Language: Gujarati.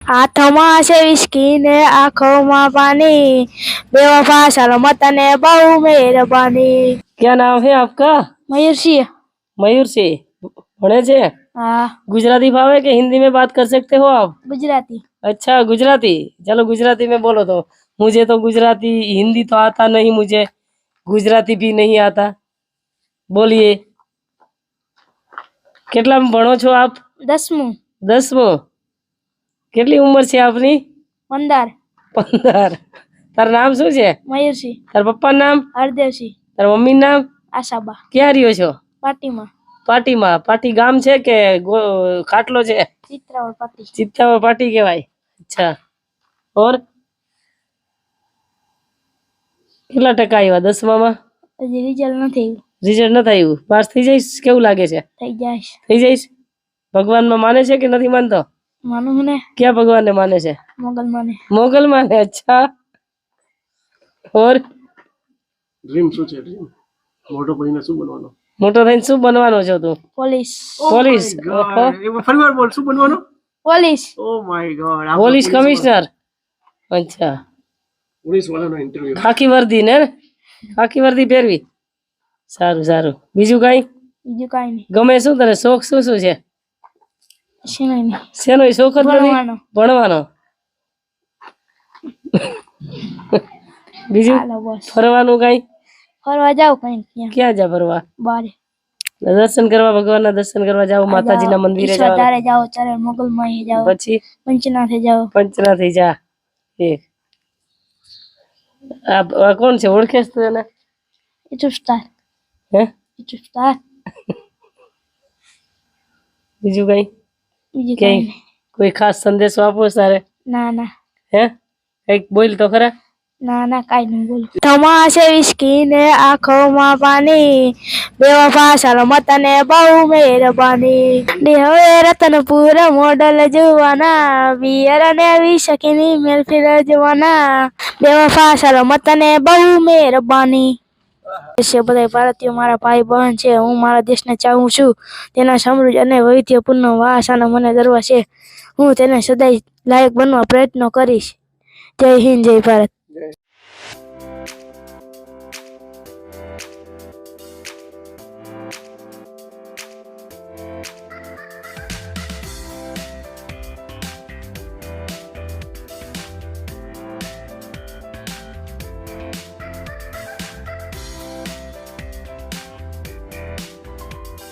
હાથમાં છે વિસ્કી ને આંખોમાં पानी बेवफा सलामत ने बहु मेहरबानी। क्या नाम है आपका? मयूर सिंह। मयूर सिंह भणे छे? हाँ। गुजराती भावे के हिंदी में बात कर सकते हो आप? गुजराती। अच्छा गुजराती, चलो गुजराती में बोलो। तो मुझे तो गुजराती हिंदी तो आता नहीं, मुझे गुजराती भी नहीं आता। बोलिए કેટલા ભણો છો આપ? 10મું। 10મું। કેટલી ઉંમર છે આપની? 15। 15। તારું નામ શું છે? મયુરસિંહ। તારા પપ્પાનું નામ? હરદેવસિંહ। તારા મમ્મીનું નામ? આશાબા। ક્યાં રહ્યો છો? પાટીમાં। પાટીમાં? પાટી ગામ છે કે ખાટલો છે? ચિત્રાવળ પાટી। ચિત્રાવળ પાટી કહેવાય। અચ્છા। और કેટલા ટકા આવ્યા 10મામાં? હજી રિઝલ્ટ નથી આવ્યું। રિઝલ્ટ નથી આવ્યું? પાસ થઈ જઈશ કેવું લાગે છે? થઈ જઈશ। થઈ જઈશ? ભગવાનમાં માને છે કે નથી માનતો? માનું ને। क्या भगवान ने माने છે? મોગલ માને। મોગલ માને। अच्छा। और ડ્રીમ શું છે? ડ્રીમ મોટો થઈને શું બનવાનો? મોટો થઈને શું બનવાનો છો તું? પોલીસ। પોલીસ? ઓહો। ફરીવાર બોલ, શું બનવાનો? Police. Oh my god, police commissioner. અચ્છા। પોલીસ વાળાનો ઇન્ટરવ્યુ। ખાકી વર્દી ને? ખાકી વર્દી પહેરવી? સારું સારું। બીજું કઈ? બીજું કાંઈ નહીં। ગમે શું તને? શોખ શું શું છે? શેનો નહીં। શેનો શોખ જ નથી? ભણવાનો। ભણવાનો। બીજું હાલો બસ। ફરવાનું કઈ? ફરવા જાવ કઈ ત્યાં ક્યાં જા ફરવા? બારે। દર્શન કરવા, ભગવાનના દર્શન કરવા જાવ, માતાજીના મંદિરે જાવ, ઈશ્વરધારે જાઓ, ચારે મોગલ માહી જાઓ, પછી પંચનાથે જાઓ। પંચનાથી જા। એક આ કોણ છે? ઓળખે છે તું એને? YouTube star. હે? YouTube star. બીજું કઈ? બીજું કઈ કાંઈ નહીં। કોઈ ખાસ સંદેશો આપો તારે? ના ના। હે કઈક બોલ તો ખરા। ના ના કાંઈ નહીં બોલું। થમા છે વિસ્કી ને આંખોમાં પાણી બેવફા સલામત ને બહુ મહેરબાની। હવે રતનપુર મોડલ જોવાના બિયર ને વિશકીની મેલફિર જોવાના બેવફા સલામત ને બહુ મહેરબાની। છે બધા ભારતીયો મારા ભાઈ બહેન છે। હું મારા દેશને ચાહું છું। તેના સમૃદ્ધ અને વૈવિધ્યપૂર્ણ વારસાનો મને ગર્વ છે। હું તેને સદાય લાયક બનવા પ્રયત્ન કરીશ। જય હિન્દ, જય ભારત।